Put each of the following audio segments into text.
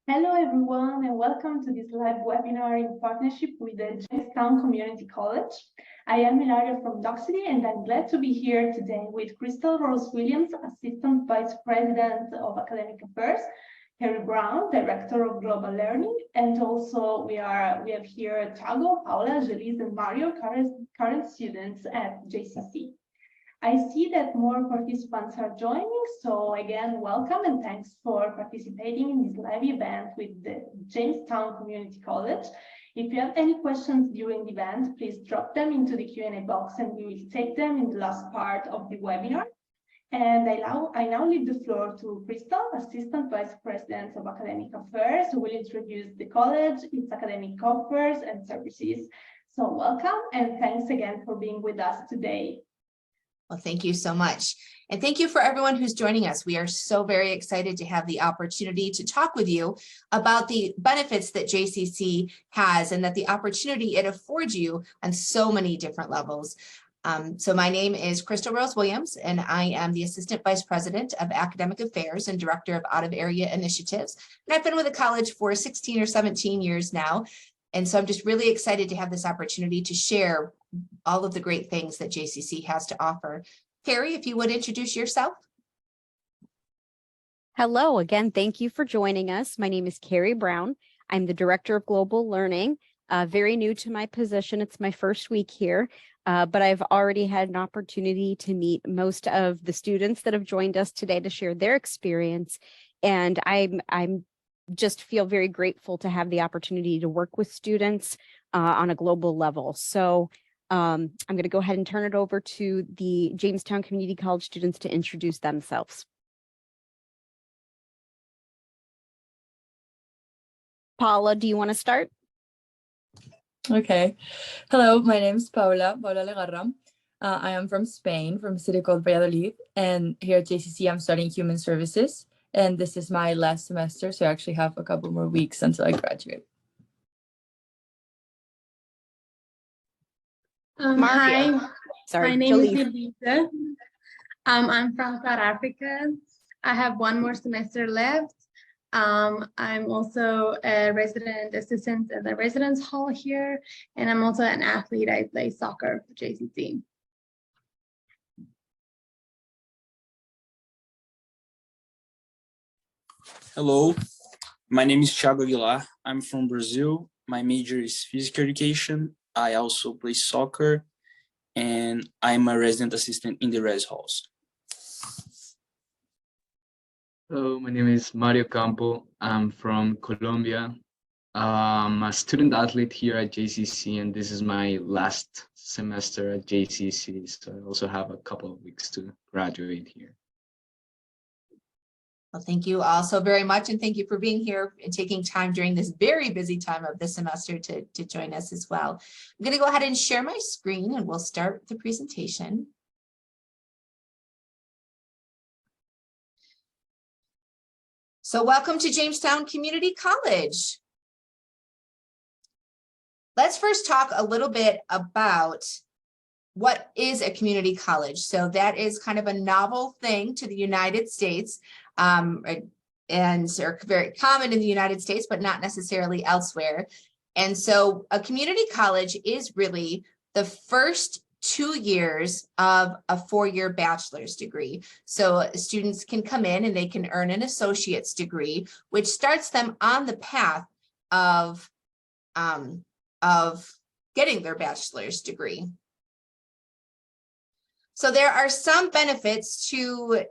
Hello everyone and welcome to this live webinar in partnership with the Jamestown Community College. I am Ilaria from Docsity and I'm glad to be here today with Crystal Rose Williams, Assistant Vice President of Academic Affairs, Carrie Brown, Director of Global Learning, and also we have here Thiago, Paula, Jelise, and Mario, current students at JCC. I see that more participants are joining, so again, welcome and thanks for participating in this live event with the Jamestown Community College. If you have any questions during the event, please drop them into the Q&A box and we will take them in the last part of the webinar. And I now leave the floor to Crystal, Assistant Vice President of Academic Affairs, who will introduce the college, its academic offers and services. So welcome and thanks again for being with us today. Well, thank you so much. And thank you for everyone who's joining us. We are so very excited to have the opportunity to talk with you about the benefits that JCC has and that the opportunity it affords you on so many different levels. So my name is Crystal Rose Williams, and I am the Assistant Vice President of Academic Affairs and Director of Out-of-Area Initiatives. And I've been with the college for 16 or 17 years now. And so I'm just really excited to have this opportunity to share all of the great things that JCC has to offer. Carrie, if you would introduce yourself. Hello again. Thank you for joining us. My name is Carrie Brown. I'm the Director of Global Learning. Very new to my position. It's my first week here, but I've already had an opportunity to meet most of the students that have joined us today to share their experience. And I'm just feel very grateful to have the opportunity to work with students on a global level. So I'm going to go ahead and turn it over to the Jamestown Community College students to introduce themselves. Paula, do you want to start? Okay. Hello, my name is Paula Legarra. I am from Spain, from a city called Valladolid. And here at JCC, I'm studying human services. And this is my last semester, so I actually have a couple more weeks until I graduate. Mario. Hi, Sorry, my name Jelise. is Elisa. I'm from South Africa. I have one more semester left. I'm also a resident assistant at the residence hall here, and I'm also an athlete. I play soccer for JCC. Hello, my name is Thiago Aguilar. I'm from Brazil. My major is physical education. I also play soccer, and I'm a resident assistant in the res halls. Hello, my name is Mario Campo. I'm from Colombia. I'm a student athlete here at JCC, and this is my last semester at JCC. So I also have a couple of weeks to graduate here. Well, thank you all so very much. And thank you for being here and taking time during this very busy time of the semester to join us as well. I'm going to go ahead and share my screen and we'll start the presentation. So welcome to Jamestown Community College. Let's first talk a little bit about what is a community college. So that is kind of a novel thing to the United States and are very common in the United States, but not necessarily elsewhere. And so a community college is really the first 2 years of a 4-year bachelor's degree. So students can come in and they can earn an associate's degree, which starts them on the path of getting their bachelor's degree. So there are some benefits to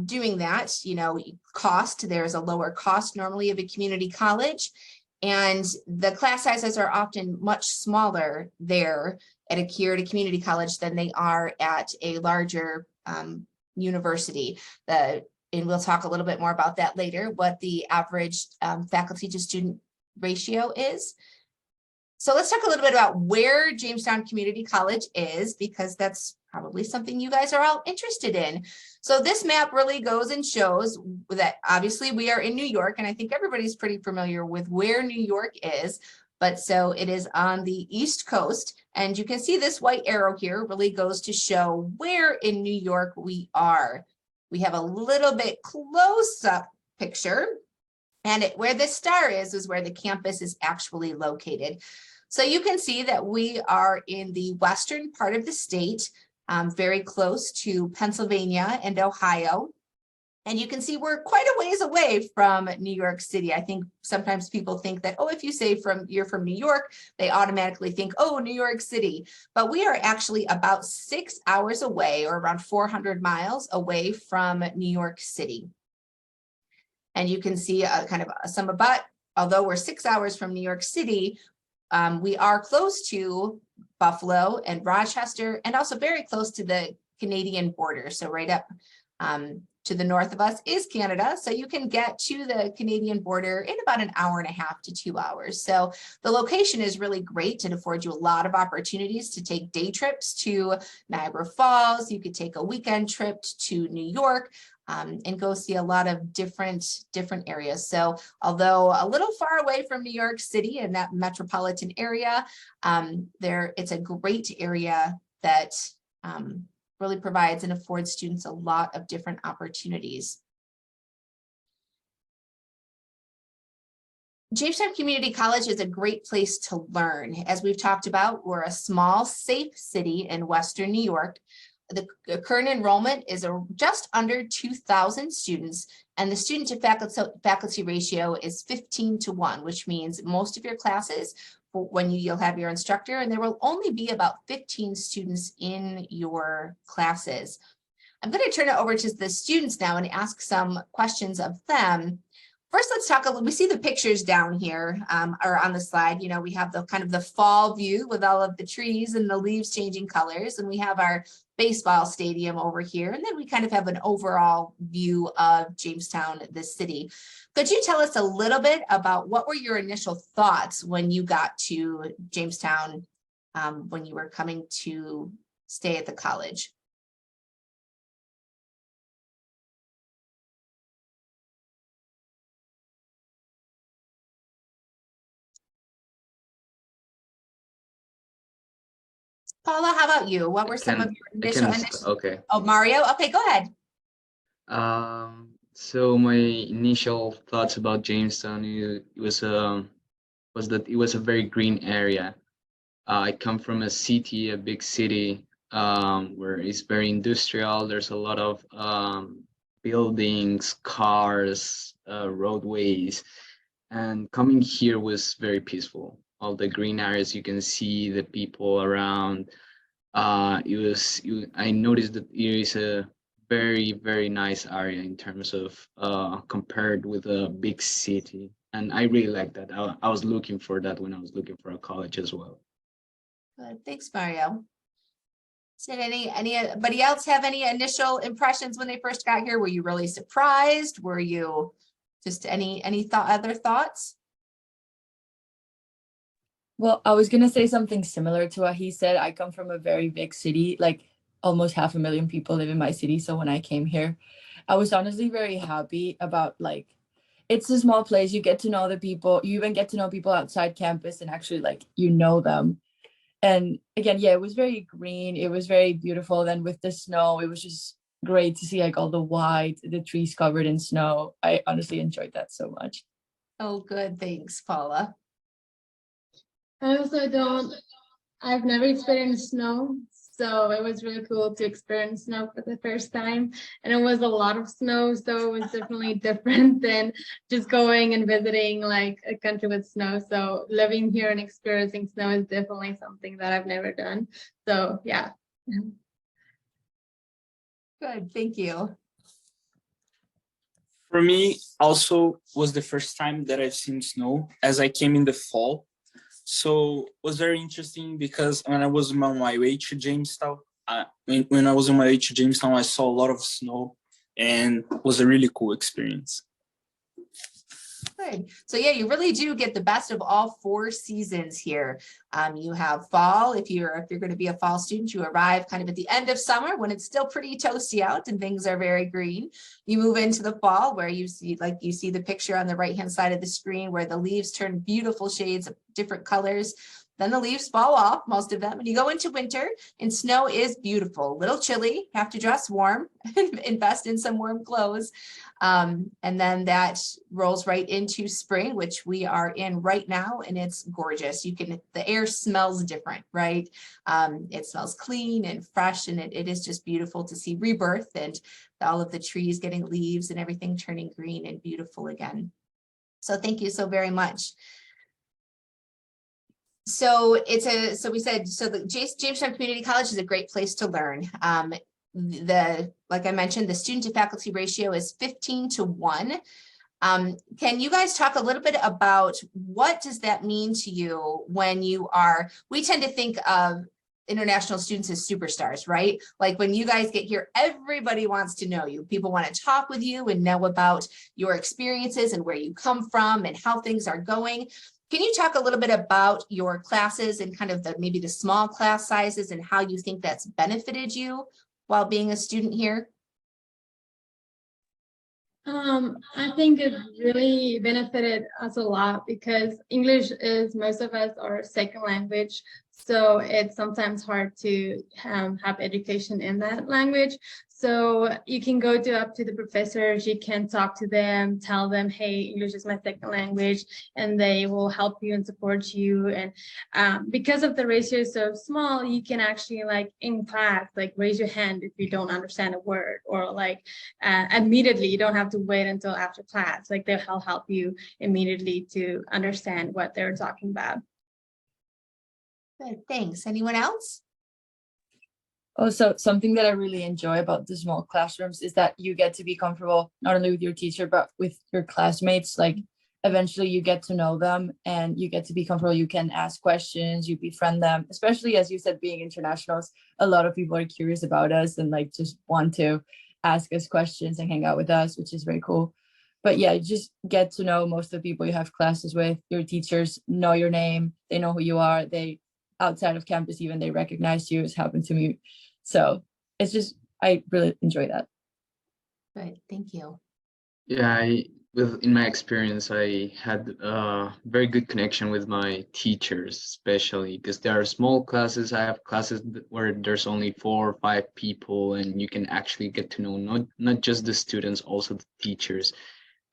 doing that. You know, cost, there's a lower cost normally of a community college, and the class sizes are often much smaller there at a community college than they are at a larger university. And we'll talk a little bit more about that later, what the average faculty to student ratio is. So let's talk a little bit about where Jamestown Community College is, because that's probably something you guys are all interested in. So this map really goes and shows that obviously we are in New York, and I think everybody's pretty familiar with where New York is. But so it is on the East Coast, and you can see this white arrow here really goes to show where in New York we are. We have a little bit close-up picture And where this star is where the campus is actually located. So you can see that we are in the western part of the state, very close to Pennsylvania and Ohio. And you can see we're quite a ways away from New York City. I think sometimes people think that, oh, if you say you're from New York, they automatically think, oh, New York City. But we are actually about 6 hours away, or around 400 miles away from New York City. And you can see kind of some about, although we're 6 hours from New York City, we are close to Buffalo and Rochester, and also very close to the Canadian border. So right up to the north of us is Canada. So you can get to the Canadian border in about an hour and a half to 2 hours. So the location is really great. It affords you a lot of opportunities to take day trips to Niagara Falls. You could take a weekend trip to New York. And go see a lot of different areas. So although a little far away from New York City and that metropolitan area, it's a great area that really provides and affords students a lot of different opportunities. Jamestown Community College is a great place to learn. As we've talked about, we're a small, safe city in Western New York. The current enrollment is just under 2,000 students, and the student to faculty ratio is 15:1, which means most of your classes, when you'll have your instructor, and there will only be about 15 students in your classes. I'm going to turn it over to the students now and ask some questions of them. First, let's talk a little, we see the pictures down here or on the slide. You know, we have the kind of the fall view with all of the trees and the leaves changing colors, and we have our baseball stadium over here. And then we kind of have an overall view of Jamestown, the city. Could you tell us a little bit about what were your initial thoughts when you got to Jamestown, when you were coming to stay at the college? Paula, how about you? What were some of your initial? Okay. Oh, Mario. Okay, go ahead. So my initial thoughts about Jamestown was that it was a very green area. I come from a city, a big city, where it's very industrial. There's a lot of buildings, cars, roadways, and coming here was very peaceful. All the green areas you can see, the people around. I noticed that it is a very, very nice area in terms of compared with a big city. And I really like that. I was looking for that when I was looking for a college as well. Good. Thanks, Mario. Did anybody else have any initial impressions when they first got here? Were you really surprised? Were you just any other thoughts? Well, I was gonna say something similar to what he said. I come from a very big city, like almost 500,000 people live in my city. So when I came here, I was honestly very happy about, like, it's a small place. You get to know the people. You even get to know people outside campus and actually, like, you know them. And again, yeah, it was very green. It was very beautiful. Then with the snow, it was just great to see, like, all the white, the trees covered in snow. I honestly enjoyed that so much. Oh, good. Thanks, Paula. I've never experienced snow, so it was really cool to experience snow for the first time. And it was a lot of snow, so it was definitely different than just going and visiting like a country with snow. So living here and experiencing snow is definitely something that I've never done. So yeah. Good, thank you. For me, also was the first time that I've seen snow, as I came in the fall. So it was very interesting because when I was on my way to Jamestown, when I was on my way to Jamestown, I saw a lot of snow, and it was a really cool experience. Good. So yeah, you really do get the best of all four seasons here. You have fall. If you're going to be a fall student, you arrive kind of at the end of summer when it's still pretty toasty out and things are very green. You move into the fall where you see the picture on the right hand side of the screen where the leaves turn beautiful shades of different colors. then the leaves fall off, most of them, and you go into winter, and snow is beautiful, a little chilly, have to dress warm, invest in some warm clothes. And then that rolls right into spring, which we are in right now, and it's gorgeous. The air smells different, right? It smells clean and fresh, and it is just beautiful to see rebirth and all of the trees getting leaves and everything turning green and beautiful again. So thank you so very much. So the Jamestown Community College is a great place to learn. Like I mentioned, the student to faculty ratio is 15:1. Can you guys talk a little bit about what does that mean to you when we tend to think of international students as superstars, right? Like when you guys get here, everybody wants to know you. People want to talk with you and know about your experiences and where you come from and how things are going. Can you talk a little bit about your classes and kind of maybe the small class sizes and how you think that's benefited you while being a student here? I think it really benefited us a lot because English is most of us our second language. So it's sometimes hard to have education in that language. So you can go up to the professors, you can talk to them, tell them, hey, English is my second language, and they will help you and support you. And because of the ratio so small, you can actually like in class, like raise your hand if you don't understand a word, or like immediately, you don't have to wait until after class. Like they'll help you immediately to understand what they're talking about. Good, thanks. Anyone else? Also, something that I really enjoy about the small classrooms is that you get to be comfortable not only with your teacher, but with your classmates. Like eventually you get to know them and you get to be comfortable. You can ask questions, you befriend them, especially as you said, being internationals, a lot of people are curious about us and like just want to ask us questions and hang out with us, which is very cool. But yeah, you just get to know most of the people you have classes with. Your teachers know your name, they know who you are, they outside of campus even they recognize you. It's happened to me. So it's just, I really enjoy that. Good, thank you. Yeah, in my experience, I had a very good connection with my teachers, especially because there are small classes. I have classes where there's only 4 or 5 people, and you can actually get to know not just the students, also the teachers.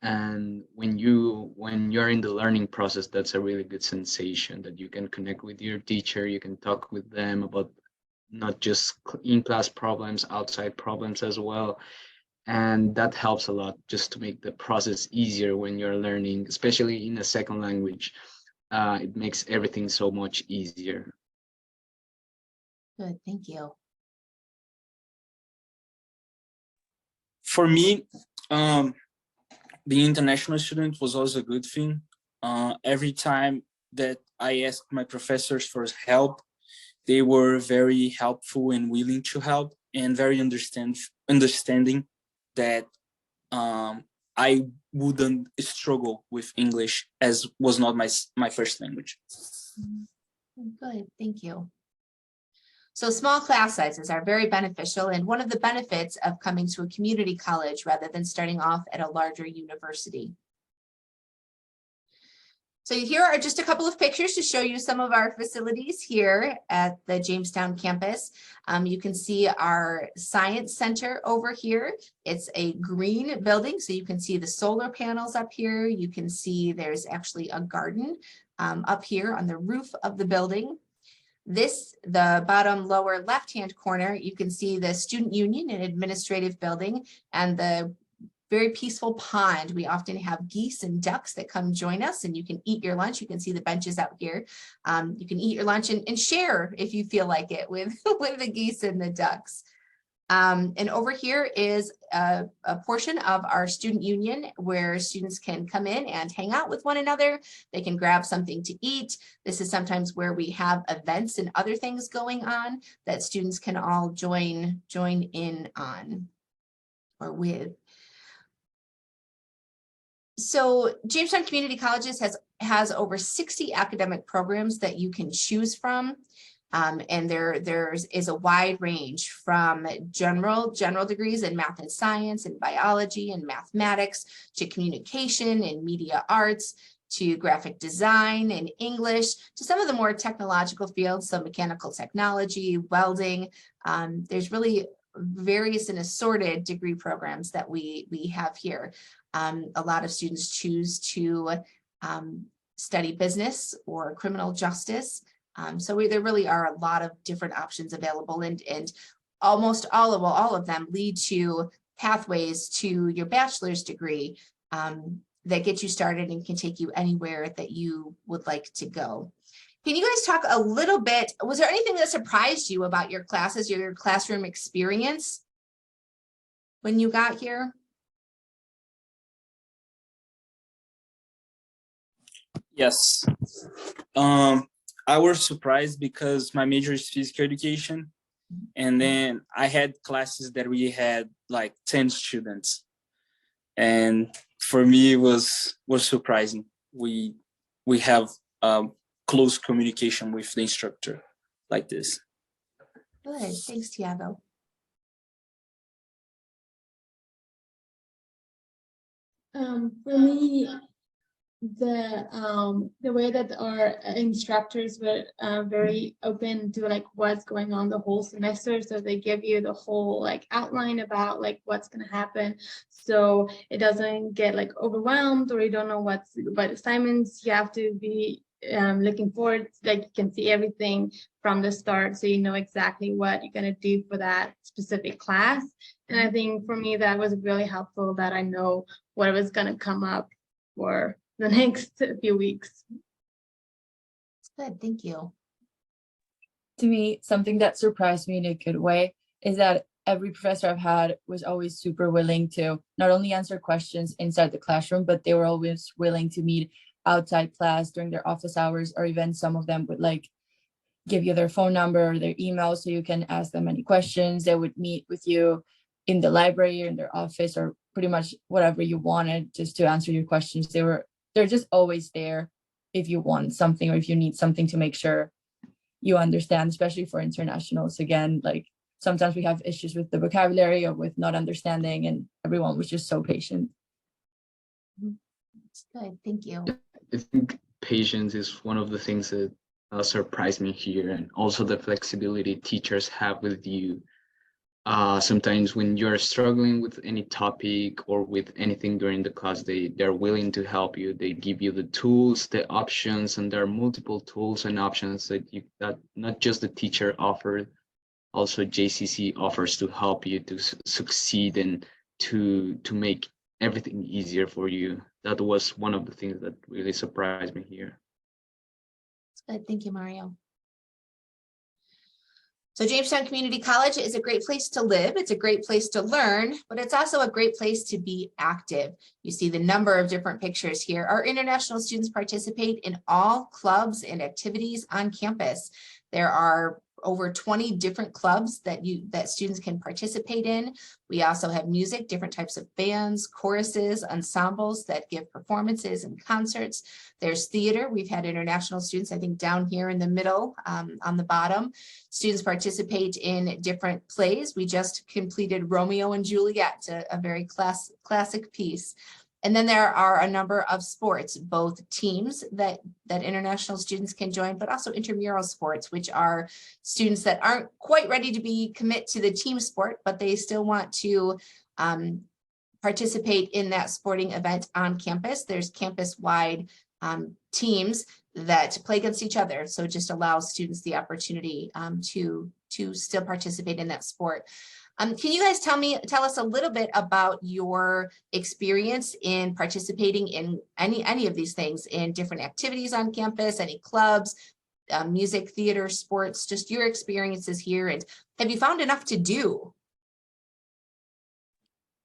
And when you're in the learning process, that's a really good sensation that you can connect with your teacher. You can talk with them about not just in-class problems, outside problems as well. And that helps a lot just to make the process easier when you're learning, especially in a second language. It makes everything so much easier. Good, thank you. For me, being international student was also a good thing. Every time that I asked my professors for help, they were very helpful and willing to help, and very understanding that I wouldn't struggle with English, as was not my first language. Good, thank you. So small class sizes are very beneficial, and one of the benefits of coming to a community college rather than starting off at a larger university. So here are just a couple of pictures to show you some of our facilities here at the Jamestown campus. You can see our science center over here. It's a green building, so you can see the solar panels up here. You can see there's actually a garden up here on the roof of the building. The bottom lower left-hand corner, you can see the student union and administrative building and the very peaceful pond. We often have geese and ducks that come join us, and you can eat your lunch. You can see the benches out here. You can eat your lunch and share if you feel like it with the geese and the ducks. And over here is a portion of our student union where students can come in and hang out with one another. They can grab something to eat. This is sometimes where we have events and other things going on that students can all join in on or with. So Jamestown Community Colleges has over 60 academic programs that you can choose from. And there is a wide range from general degrees in math and science and biology and mathematics to communication and media arts to graphic design and English, to some of the more technological fields, so mechanical technology, welding. There's really various and assorted degree programs that we have here. A lot of students choose to study business or criminal justice. So there really are a lot of different options available, and almost all of them lead to pathways to your bachelor's degree that get you started and can take you anywhere that you would like to go. Can you guys talk a little bit, was there anything that surprised you about your classes, your classroom experience when you got here? Yes. I was surprised because my major is physical education. And then I had classes that we had like 10 students. And for me, it was surprising. We have close communication with the instructor like this. Good, thanks, Tiago. For me, the way that our instructors were very open to like what's going on the whole semester, so they give you the whole like outline about like what's going to happen, so it doesn't get like overwhelmed or you don't know what assignments you have to be looking forward, like you can see everything from the start, so you know exactly what you're going to do for that specific class. And I think for me that was really helpful, that I know what was going to come up for the next few weeks. Good, thank you. To me, something that surprised me in a good way is that every professor I've had was always super willing to not only answer questions inside the classroom, but they were always willing to meet outside class during their office hours, or even some of them would like give you their phone number or their email so you can ask them any questions. They would meet with you in the library or in their office, or pretty much whatever you wanted just to answer your questions. They're just always there if you want something or if you need something to make sure you understand, especially for internationals. Again, like sometimes we have issues with the vocabulary or with not understanding, and everyone was just so patient. Good, thank you. I think patience is one of the things that surprised me here, and also the flexibility teachers have with you. Sometimes when you're struggling with any topic or with anything during the class, they're willing to help you. They give you the tools, the options, and there are multiple tools and options that not just the teacher offered, also JCC offers to help you to succeed and to make everything easier for you. That was one of the things that really surprised me here. Good, thank you, Mario. So Jamestown Community College is a great place to live. It's a great place to learn, but it's also a great place to be active. You see the number of different pictures here. Our international students participate in all clubs and activities on campus. There are over 20 different clubs that students can participate in. We also have music, different types of bands, choruses, ensembles that give performances and concerts. There's theater. We've had international students, I think down here in the middle on the bottom. Students participate in different plays. We just completed Romeo and Juliet, a very classic piece. And then there are a number of sports, both teams that international students can join, but also intramural sports, which are students that aren't quite ready to commit to the team sport, but they still want to participate in that sporting event on campus. There's campus-wide teams that play against each other. So it just allows students the opportunity to still participate in that sport. Can you guys tell us a little bit about your experience in participating in any of these things, in different activities on campus, any clubs, music, theater, sports, just your experiences here, and have you found enough to do?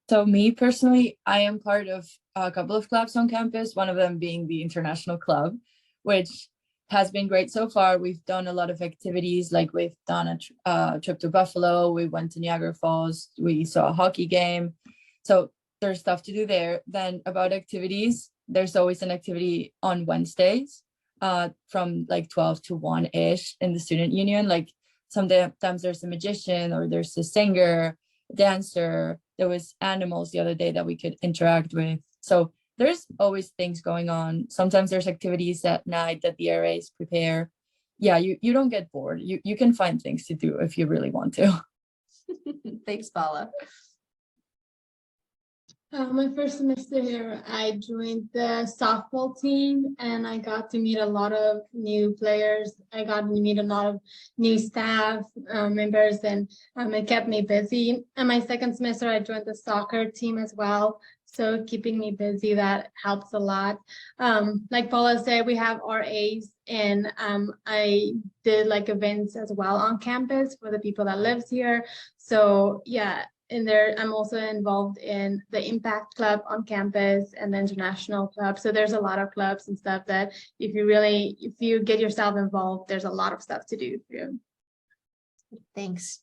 So me personally, I am part of a couple of clubs on campus, one of them being the International Club, which has been great so far. We've done a lot of activities, like we've done a trip to Buffalo, we went to Niagara Falls, we saw a hockey game. So there's stuff to do there. Then about activities, there's always an activity on Wednesdays from like 12 to 1-ish in the student union. Like sometimes there's a magician or there's a singer, dancer. There was animals the other day that we could interact with. So there's always things going on. Sometimes there's activities at night that the RAs prepare. Yeah, you don't get bored. You can find things to do if you really want to. Thanks, Paula. My first semester here, I joined the softball team and I got to meet a lot of new players. I got to meet a lot of new staff members, and it kept me busy. And my second semester, I joined the soccer team as well. So keeping me busy, that helps a lot. Like Paula said, we have RAs, and I did like events as well on campus for the people that lives here. So yeah. In there, I'm also involved in the Impact Club on campus and the International Club. So there's a lot of clubs and stuff that if you get yourself involved, there's a lot of stuff to do. Yeah. Thanks.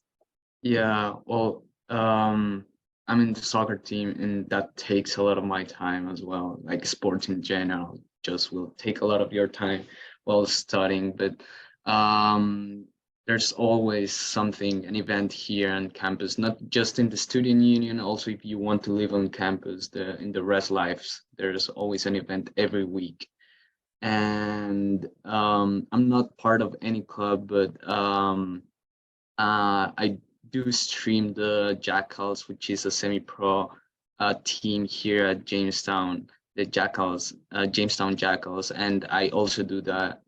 Yeah, well, I'm in the soccer team, and that takes a lot of my time as well. Like sports in general just will take a lot of your time while studying, but there's always something, an event here on campus, not just in the student union, also if you want to live on campus, in the res lives, there's always an event every week. And I'm not part of any club, but I do stream the Jackals, which is a semi-pro team here at Jamestown, the Jackals, Jamestown Jackals, and I also do that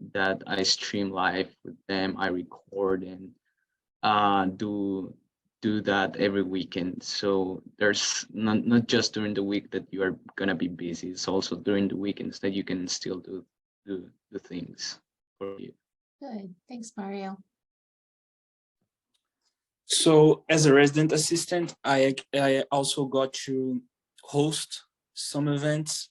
I stream live with them. I record and do that every weekend. So there's not just during the week that you are gonna be busy. It's also during the weekends that you can still do the things for you. Good. Thanks, Mario. So as a resident assistant, I also got to host some events.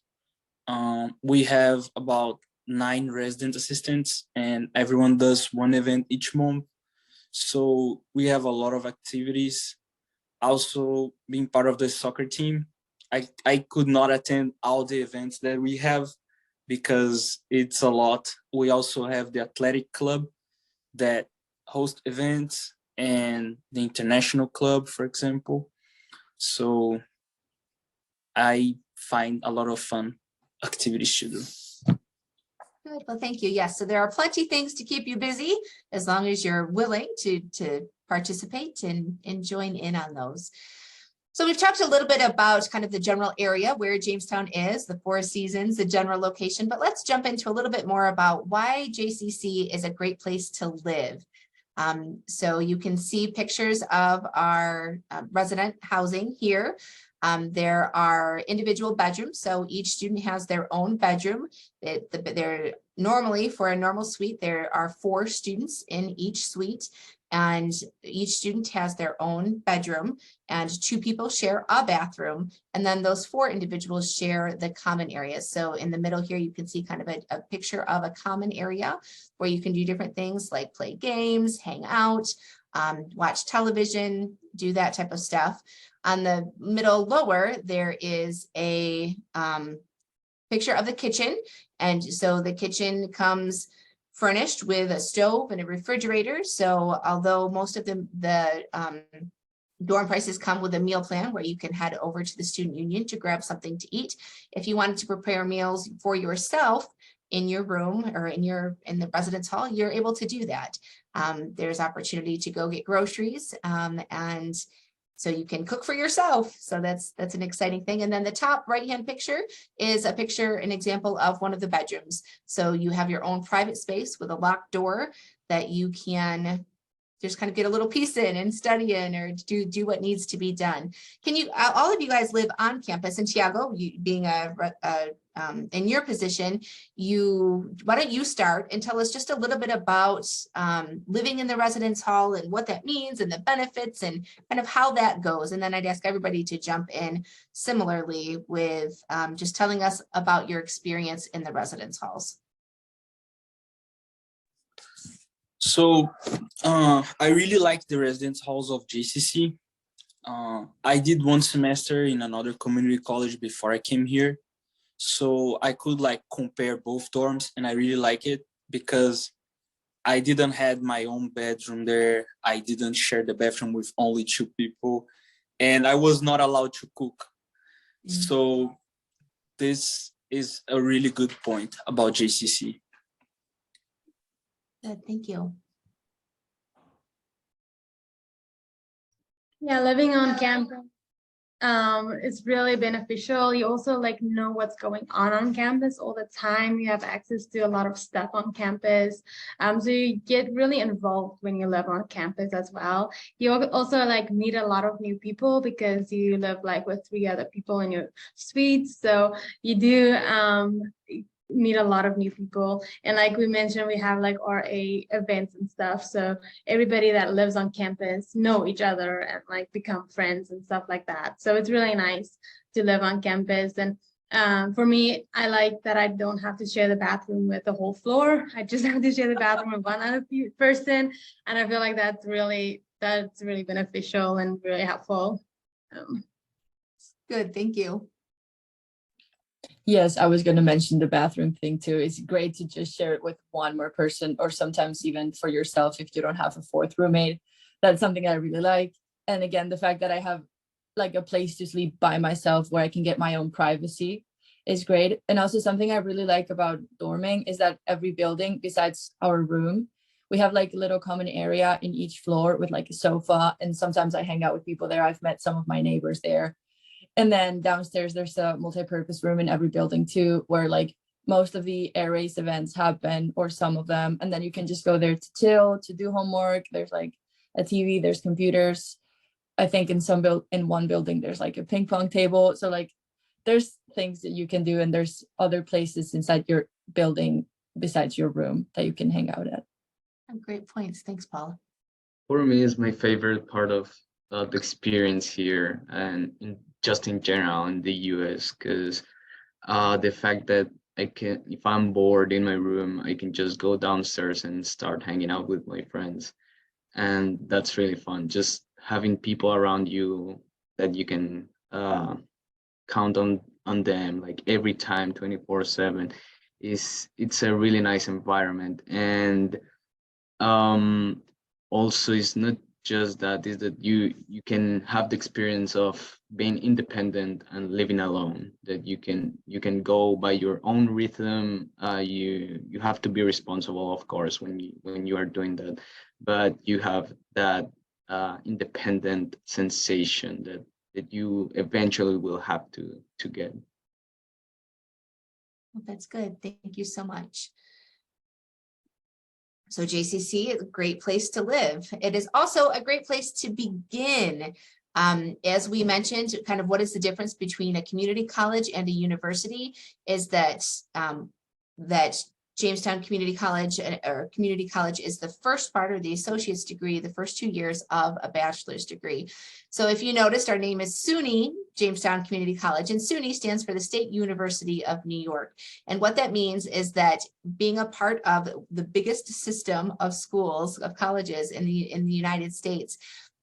We have about 9 resident assistants, and everyone does one event each month. So we have a lot of activities. Also, being part of the soccer team, I could not attend all the events that we have because it's a lot. We also have the athletic club that host events, and the international club, for example. So I find a lot of fun activities to do. Good. Well, thank you. Yes, so there are plenty of things to keep you busy as long as you're willing to participate and join in on those. So we've talked a little bit about kind of the general area where Jamestown is, the 4 seasons, the general location, but let's jump into a little bit more about why JCC is a great place to live. So you can see pictures of our resident housing here. There are individual bedrooms, so each student has their own bedroom. They're normally, for a normal suite, there are 4 students in each suite, and each student has their own bedroom, and 2 people share a bathroom, and then those 4 individuals share the common areas. So in the middle here, you can see kind of a picture of a common area where you can do different things like play games, hang out, watch television, do that type of stuff. On the middle lower, there is a picture of the kitchen. And so the kitchen comes furnished with a stove and a refrigerator. So although most of the dorm prices come with a meal plan where you can head over to the student union to grab something to eat, if you wanted to prepare meals for yourself in your room or in the residence hall, you're able to do that. There's opportunity to go get groceries, and so you can cook for yourself. So that's an exciting thing. And then the top right-hand picture is an example of one of the bedrooms. So you have your own private space with a locked door that you can just kind of get a little piece in and study in, or do what needs to be done. Can you, all of you guys live on campus, and Tiago, you being in your position, why don't you start and tell us just a little bit about living in the residence hall and what that means and the benefits and kind of how that goes. And then I'd ask everybody to jump in similarly with just telling us about your experience in the residence halls. So I really like the residence halls of JCC. I did 1 semester in another community college before I came here. So I could like compare both dorms, and I really like it because I didn't have my own bedroom there. I didn't share the bathroom with only 2 people, and I was not allowed to cook. So this is a really good point about JCC. Good, thank you. Yeah, living on campus, it's really beneficial. You also like know what's going on campus all the time. You have access to a lot of stuff on campus. So you get really involved when you live on campus as well. You also like meet a lot of new people because you live like with 3 other people in your suite. So you do meet a lot of new people, and like we mentioned, we have like RA events and stuff, so everybody that lives on campus know each other and like become friends and stuff like that. So it's really nice to live on campus. And for me, I like that I don't have to share the bathroom with the whole floor. I just have to share the bathroom with one other person, and I feel like that's really beneficial and really helpful. Good, thank you. Yes, I was going to mention the bathroom thing too. It's great to just share it with one more person, or sometimes even for yourself if you don't have a 4th roommate. That's something I really like. And again, the fact that I have like a place to sleep by myself where I can get my own privacy is great. And also something I really like about dorming is that every building besides our room, we have like a little common area in each floor with like a sofa. And sometimes I hang out with people there. I've met some of my neighbors there. And then downstairs, there's a multi-purpose room in every building too, where like most of the air race events happen, or some of them. And then you can just go there to chill, to do homework. There's like a TV, there's computers. I think in one building, there's like a ping pong table. So like there's things that you can do, and there's other places inside your building besides your room that you can hang out at. Great points. Thanks, Paula. For me, is my favorite part of the experience here, and just in general in the US, because the fact that I can, if I'm bored in my room, I can just go downstairs and start hanging out with my friends. And that's really fun. Just having people around you that you can count on them like every time, 24/7, it's a really nice environment. And also it's not just that, is that you can have the experience of being independent and living alone, that you can go by your own rhythm. You have to be responsible, of course, when you are doing that, but you have that independent sensation that you eventually will have to get. Well, that's good. Thank you so much. So JCC is a great place to live. It is also a great place to begin. As we mentioned, kind of what is the difference between a community college and a university is that Jamestown Community College or community college is the first part, or the associate's degree, the first 2 years of a bachelor's degree. So if you noticed, our name is SUNY, Jamestown Community College, and SUNY stands for the State University of New York. And what that means is that being a part of the biggest system of schools, of colleges in the United States,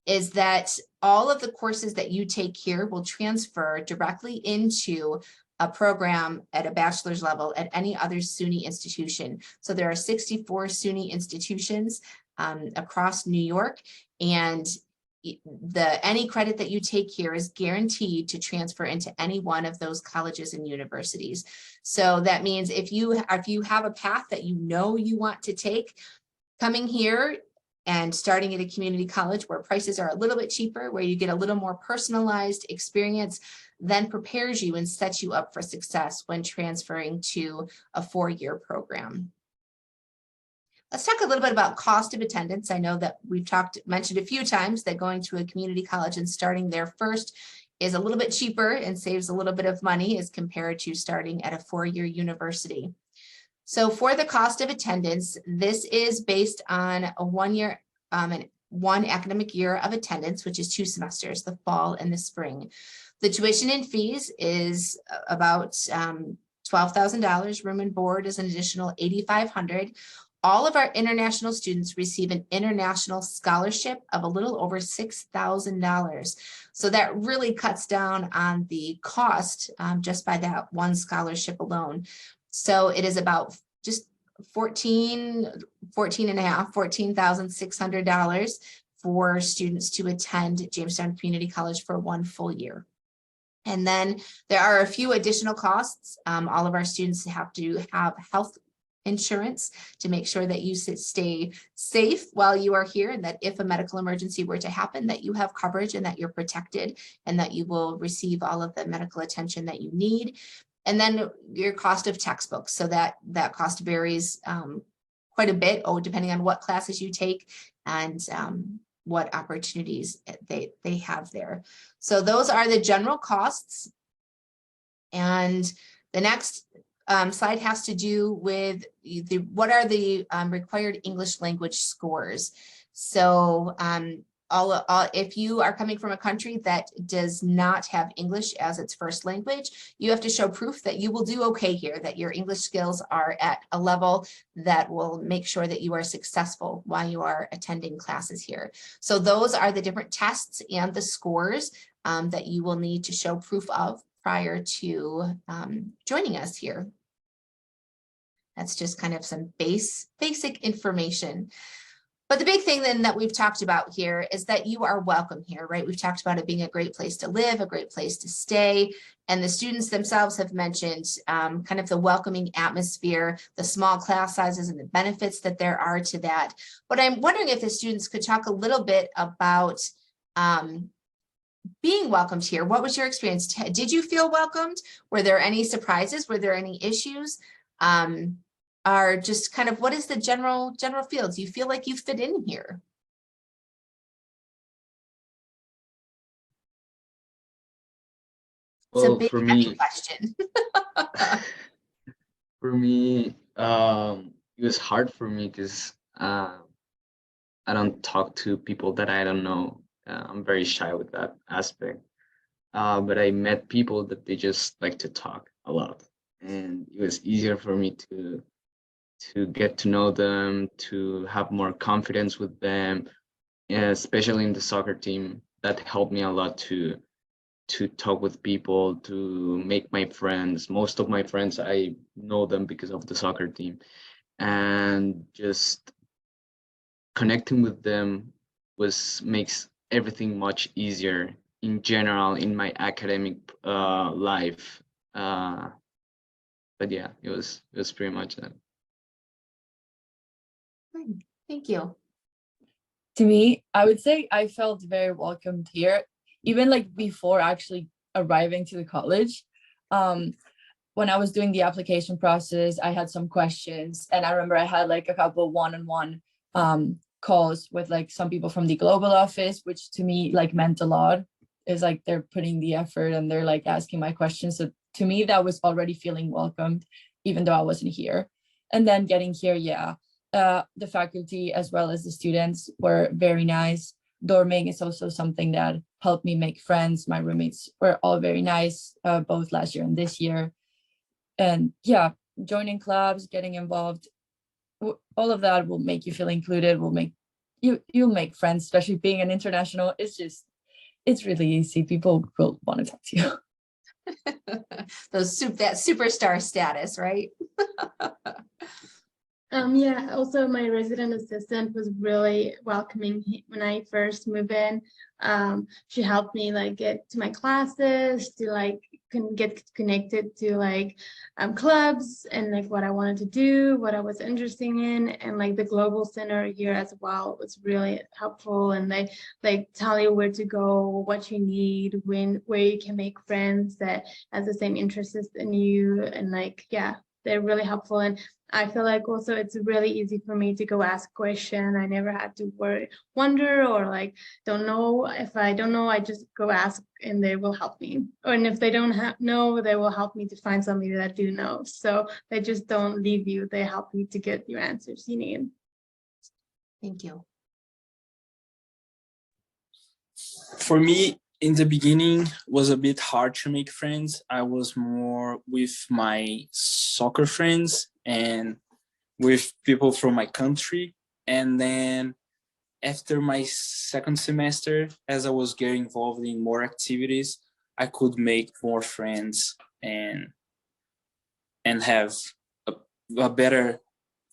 is that all of the courses that you take here will transfer directly into a program at a bachelor's level at any other SUNY institution. So there are 64 SUNY institutions across New York, and any credit that you take here is guaranteed to transfer into any one of those colleges and universities. So that means if you have a path that you know you want to take, coming here and starting at a community college where prices are a little bit cheaper, where you get a little more personalized experience, then prepares you and sets you up for success when transferring to a 4-year program. Let's talk a little bit about cost of attendance. I know that we've mentioned a few times that going to a community college and starting there first is a little bit cheaper and saves a little bit of money as compared to starting at a 4-year university. So for the cost of attendance, this is based on a 1 year, one academic year of attendance, which is 2 semesters, the fall and the spring. The tuition and fees is about $12,000. Room and board is an additional $8,500. All of our international students receive an international scholarship of a little over $6,000. So that really cuts down on the cost just by that one scholarship alone. So it is about just $14,600 for students to attend Jamestown Community College for 1 full year. And then there are a few additional costs. All of our students have to have health insurance to make sure that you stay safe while you are here, and that if a medical emergency were to happen, that you have coverage and that you're protected and that you will receive all of the medical attention that you need. And then your cost of textbooks. So that cost varies quite a bit, depending on what classes you take and what opportunities they have there. So those are the general costs. And the next slide has to do with what are the required English language scores. So if you are coming from a country that does not have English as its first language, you have to show proof that you will do okay here, that your English skills are at a level that will make sure that you are successful while you are attending classes here. So those are the different tests and the scores that you will need to show proof of prior to joining us here. That's just kind of some basic information. But the big thing then that we've talked about here is that you are welcome here, right? We've talked about it being a great place to live, a great place to stay. And the students themselves have mentioned kind of the welcoming atmosphere, the small class sizes and the benefits that there are to that. But I'm wondering if the students could talk a little bit about being welcomed here. What was your experience? Did you feel welcomed? Were there any surprises? Were there any issues? Are just kind of, what is the general feel? Do you feel like you fit in here? It's a big heavy question. For me, it was hard for me because I don't talk to people that I don't know. I'm very shy with that aspect. But I met people that they just like to talk a lot, and it was easier for me to get to know them, to have more confidence with them, especially in the soccer team. That helped me a lot to talk with people, to make my friends. Most of my friends, I know them because of the soccer team, and just connecting with them makes everything much easier in general in my academic life. But yeah, it was pretty much that. Thank you. To me, I would say I felt very welcomed here, even like before actually arriving to the college. When I was doing the application process, I had some questions, and I remember I had like a couple one-on-one calls with like some people from the global office, which to me like meant a lot. Is like they're putting the effort and they're like asking my questions. So to me, that was already feeling welcomed, even though I wasn't here. And then getting here, yeah. The faculty as well as the students were very nice. Dorming is also something that helped me make friends. My roommates were all very nice, both last year and this year. And yeah, joining clubs, getting involved, all of that will make you feel included, will make you'll make friends, especially being an international. It's really easy. People will want to talk to you. That superstar status, right? Yeah, also my resident assistant was really welcoming when I first moved in. She helped me like get to my classes, to like get connected to like clubs and like what I wanted to do, what I was interested in, and like the global center here as well was really helpful. And they like tell you where to go, what you need, where you can make friends that has the same interests in you, and like yeah, they're really helpful. And I feel like also it's really easy for me to go ask a question. I never had to wonder or like don't know. If I don't know, I just go ask and they will help me. And if they don't know, they will help me to find somebody that do know. So they just don't leave you. They help you to get your answers you need. Thank you. For me, in the beginning, was a bit hard to make friends. I was more with my soccer friends and with people from my country. And then after my second semester, as I was getting involved in more activities, I could make more friends and have a better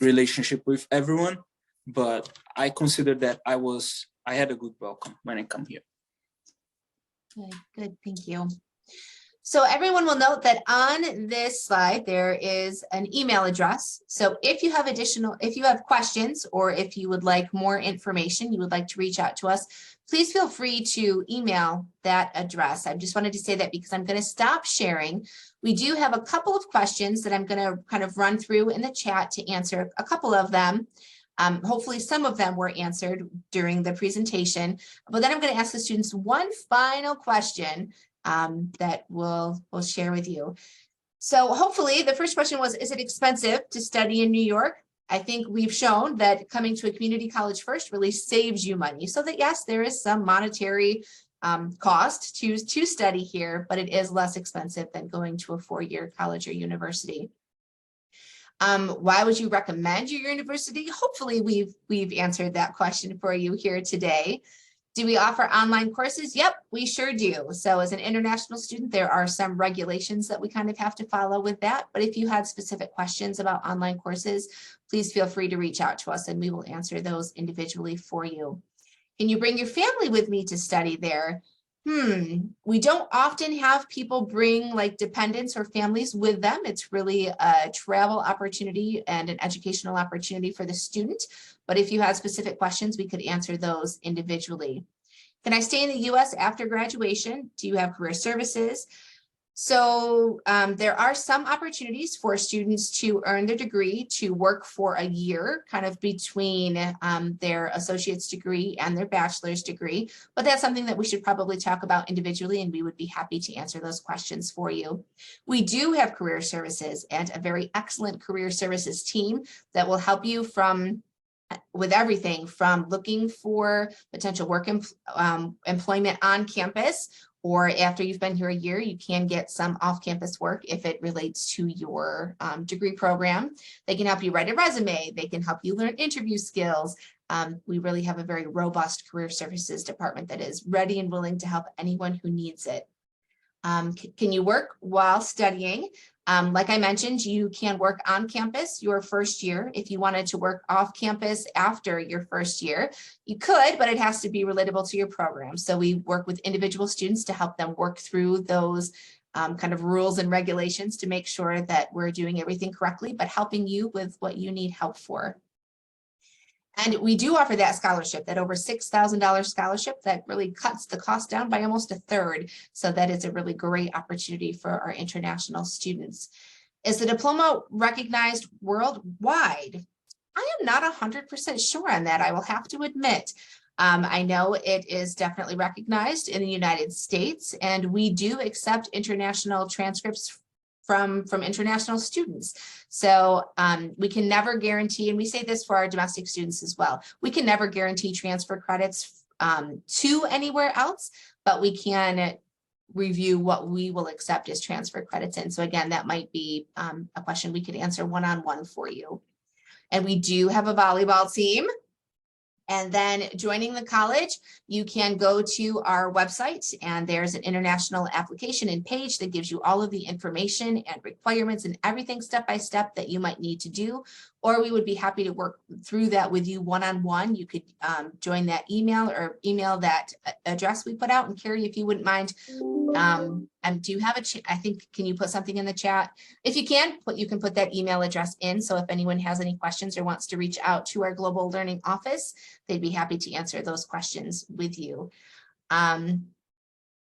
relationship with everyone. But I consider that I had a good welcome when I come here. Good, thank you. So everyone will note that on this slide, there is an email address. So if you have questions, or if you would like more information, you would like to reach out to us, please feel free to email that address. I just wanted to say that because I'm going to stop sharing. We do have a couple of questions that I'm going to kind of run through in the chat to answer a couple of them. Hopefully some of them were answered during the presentation, but then I'm going to ask the students one final question that we'll share with you. So hopefully the first question was, is it expensive to study in New York? I think we've shown that coming to a community college first really saves you money. So that yes, there is some monetary cost to study here, but it is less expensive than going to a four-year college or university. Why would you recommend your university? Hopefully we've answered that question for you here today. Do we offer online courses? Yep, we sure do. So as an international student, there are some regulations that we kind of have to follow with that. But if you had specific questions about online courses, please feel free to reach out to us and we will answer those individually for you. Can you bring your family with me to study there? We don't often have people bring like dependents or families with them. It's really a travel opportunity and an educational opportunity for the student. But if you have specific questions, we could answer those individually. Can I stay in the US after graduation? Do you have career services? So there are some opportunities for students to earn their degree to work for a year, kind of between their associate's degree and their bachelor's degree. But that's something that we should probably talk about individually, and we would be happy to answer those questions for you. We do have career services and a very excellent career services team that will help you with everything from looking for potential work employment on campus, or after you've been here a year, you can get some off-campus work if it relates to your degree program. They can help you write a resume. They can help you learn interview skills. We really have a very robust career services department that is ready and willing to help anyone who needs it. Can you work while studying? Like I mentioned, you can work on campus your first year. If you wanted to work off campus after your first year, you could, but it has to be relatable to your program. So we work with individual students to help them work through those kind of rules and regulations to make sure that we're doing everything correctly, but helping you with what you need help for. And we do offer that scholarship, that over $6,000 scholarship that really cuts the cost down by almost a third. So that is a really great opportunity for our international students. Is the diploma recognized worldwide? I am not 100% sure on that, I will have to admit. I know it is definitely recognized in the United States, and we do accept international transcripts from international students. So we can never guarantee, and we say this for our domestic students as well, we can never guarantee transfer credits to anywhere else, but we can review what we will accept as transfer credits in. So again, that might be a question we could answer one-on-one for you. And we do have a volleyball team. And then joining the college, you can go to our website, and there's an international application and page that gives you all of the information and requirements and everything step-by-step that you might need to do. Or we would be happy to work through that with you one-on-one. You could join that email or email that address we put out. And Carrie, if you wouldn't mind, and do you have I think, can you put something in the chat? If you can put that email address in. So if anyone has any questions or wants to reach out to our Global Learning Office, they'd be happy to answer those questions with you.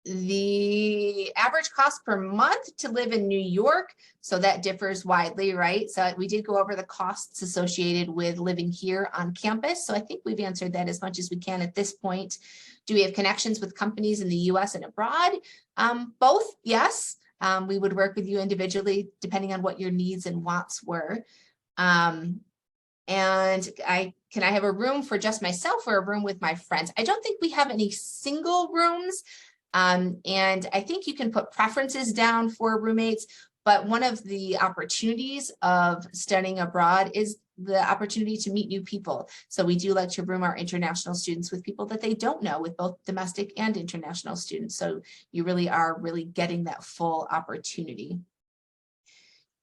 The average cost per month to live in New York, so that differs widely, right? So we did go over the costs associated with living here on campus. So I think we've answered that as much as we can at this point. Do we have connections with companies in the US and abroad? Both, yes. We would work with you individually depending on what your needs and wants were. And can I have a room for just myself or a room with my friends? I don't think we have any single rooms. And I think you can put preferences down for roommates, but one of the opportunities of studying abroad is the opportunity to meet new people. So we do like to room our international students with people that they don't know, with both domestic and international students. So you really are getting that full opportunity.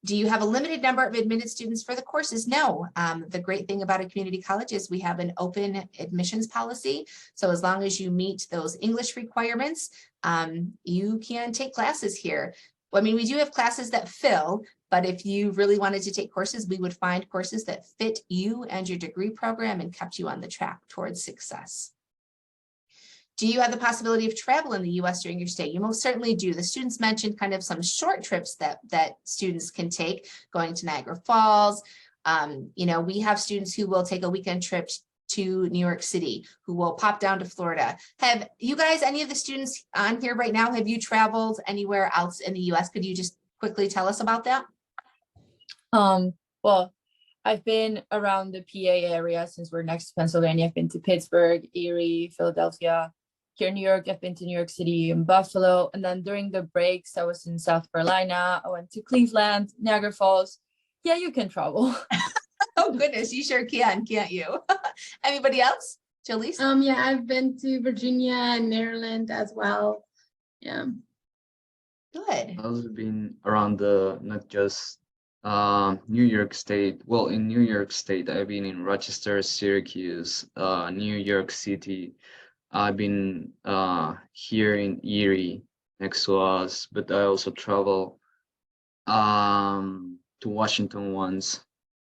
Do you have a limited number of admitted students for the courses? No. The great thing about a community college is we have an open admissions policy. So as long as you meet those English requirements, you can take classes here. I mean, we do have classes that fill, but if you really wanted to take courses, we would find courses that fit you and your degree program and kept you on the track towards success. Do you have the possibility of travel in the US during your stay? You most certainly do. The students mentioned kind of some short trips that students can take, going to Niagara Falls. You know, we have students who will take a weekend trip to New York City, who will pop down to Florida. Have you guys, any of the students on here right now, have you traveled anywhere else in the US? Could you just quickly tell us about that? Well, I've been around the PA area since we're next to Pennsylvania. I've been to Pittsburgh, Erie, Philadelphia. Here in New York, I've been to New York City and Buffalo. And then during the breaks, I was in South Carolina. I went to Cleveland, Niagara Falls. Yeah, you can travel. Oh goodness, you sure can, can't you? Anybody else? Jolise? Yeah, I've been to Virginia and Maryland as well. Yeah. Good. I've also been around not just New York State. Well, in New York State, I've been in Rochester, Syracuse, New York City. I've been here in Erie next to us, but I also travel to Washington once.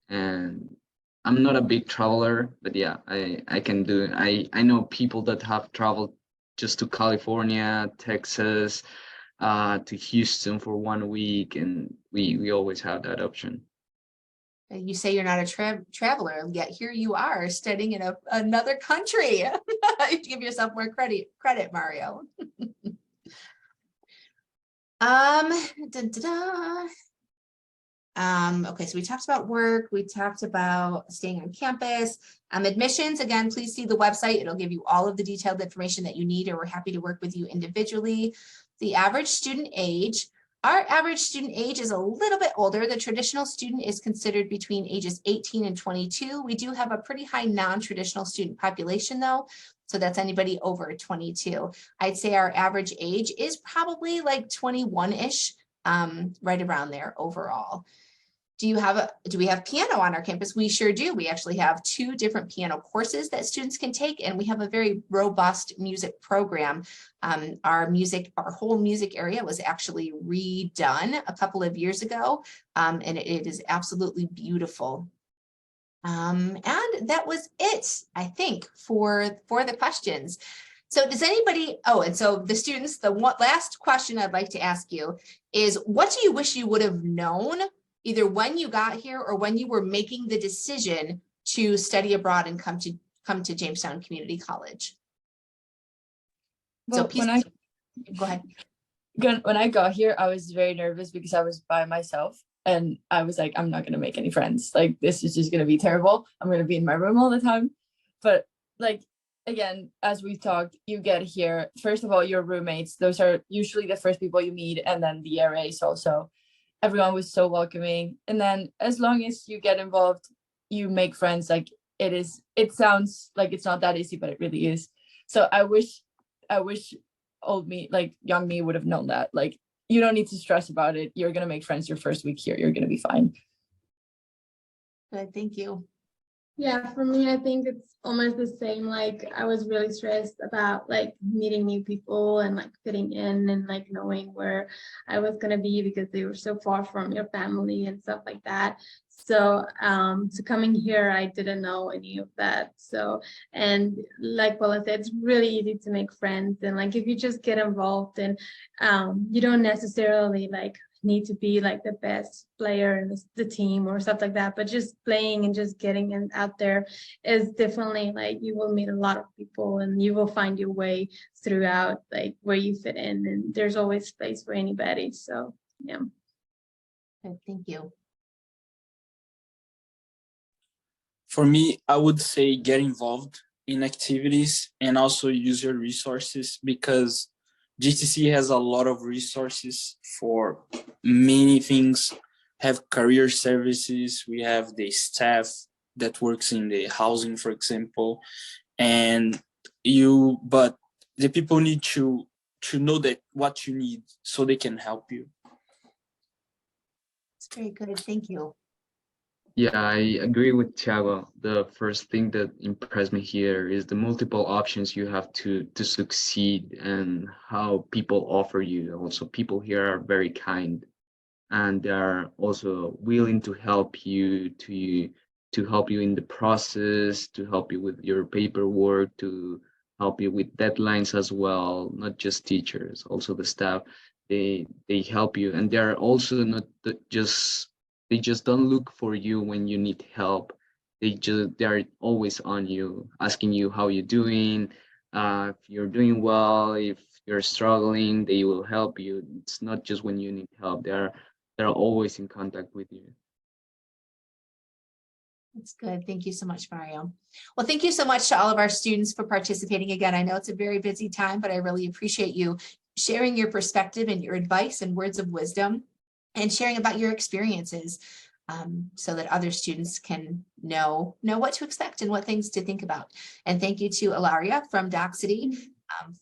And I'm not a big traveler, but yeah, I can do it. I know people that have traveled just to California, Texas, to Houston for 1 week, and we always have that option. You say you're not a traveler, yet here you are studying in another country. You have to give yourself more credit, Mario. Okay, so we talked about work, we talked about staying on campus. Admissions, again, please see the website. It'll give you all of the detailed information that you need, or we're happy to work with you individually. The average student age. Our average student age is a little bit older. The traditional student is considered between ages 18 and 22. We do have a pretty high non-traditional student population though. So that's anybody over 22. I'd say our average age is probably like 21-ish, right around there overall. Do we have piano on our campus? We sure do. We actually have 2 different piano courses that students can take, and we have a very robust music program. Our whole music area was actually redone a couple of years ago, and it is absolutely beautiful. And that was it, I think, for the questions. So does anybody, and so the students, the last question I'd like to ask you is, what do you wish you would have known either when you got here or when you were making the decision to study abroad and come to Jamestown Community College? Well, go ahead. When I got here, I was very nervous because I was by myself, and I was like, I'm not going to make any friends. Like, this is just going to be terrible. I'm going to be in my room all the time. But like, again, as we've talked, you get here, first of all, your roommates, those are usually the first people you meet, and then the RAs also. Everyone was so welcoming. And then as long as you get involved, you make friends. Like, it sounds like it's not that easy, but it really is. So I wish old me, like young me, would have known that. Like, you don't need to stress about it. You're going to make friends your first week here. You're going to be fine. Good, thank you. Yeah, for me, I think it's almost the same. Like, I was really stressed about like meeting new people and like fitting in and like knowing where I was gonna be because they were so far from your family and stuff like that. So coming here, I didn't know any of that. So, and like Paula said, it's really easy to make friends. And like, if you just get involved, and you don't necessarily like need to be like the best player in the team or stuff like that, but just playing and just getting in out there is definitely like, you will meet a lot of people and you will find your way throughout, like where you fit in, and there's always space for anybody. So yeah. Good, thank you. For me, I would say get involved in activities and also use your resources, because GTC has a lot of resources for many things. Have career services, we have the staff that works in the housing, for example, but the people need to know that what you need so they can help you. Very good. Thank you. Yeah, I agree with Thiago. The first thing that impressed me here is the multiple options you have to succeed and how people offer you. Also, people here are very kind and they are also willing to help you to help you in the process, to help you with your paperwork, to help you with deadlines as well. Not just teachers, also the staff. They help you, and they are also not just they just don't look for you when you need help. They are always on you, asking you how you're doing, if you're doing well, if you're struggling, they will help you. It's not just when you need help. They're always in contact with you. That's good. Thank you so much, Mario. Well, thank you so much to all of our students for participating again. I know it's a very busy time, but I really appreciate you sharing your perspective and your advice and words of wisdom and sharing about your experiences so that other students can know what to expect and what things to think about. And thank you to Ilaria from Docsity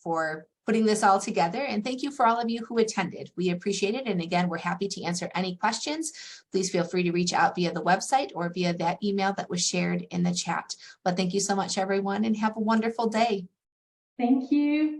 for putting this all together. And thank you for all of you who attended. We appreciate it. And again, we're happy to answer any questions. Please feel free to reach out via the website or via that email that was shared in the chat. But thank you so much, everyone, and have a wonderful day. Thank you.